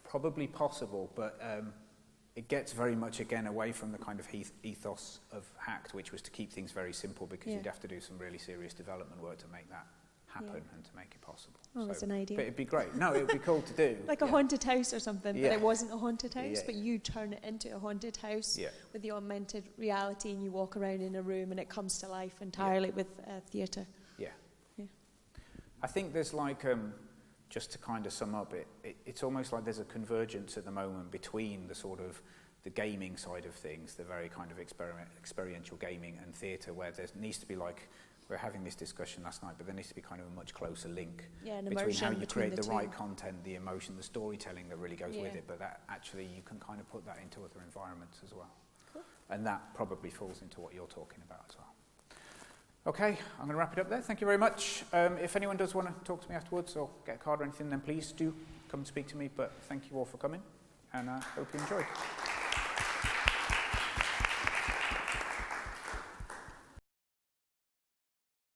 probably possible, but it gets very much again away from the kind of ethos of HACT, which was to keep things very simple, because you'd have to do some really serious development work to make that happen and to make it possible. Oh, that's an idea. But it'd be great. No, it would be cool to do. Like a haunted house or something, but it wasn't a haunted house, but you turn it into a haunted house with the augmented reality, and you walk around in a room and it comes to life entirely with theatre. Yeah. I think there's like, just to kind of sum up, it's almost like there's a convergence at the moment between the sort of the gaming side of things, the very kind of experiential gaming, and theatre, where there needs to be like, we were having this discussion last night, but there needs to be kind of a much closer link between how you create the right content, the emotion, the storytelling that really goes with it, but that actually you can kind of put that into other environments as well. Cool. And that probably falls into what you're talking about as well. Okay, I'm going to wrap it up there. Thank you very much. If anyone does want to talk to me afterwards or get a card or anything, then please do come and speak to me. But thank you all for coming, and I hope you enjoyed.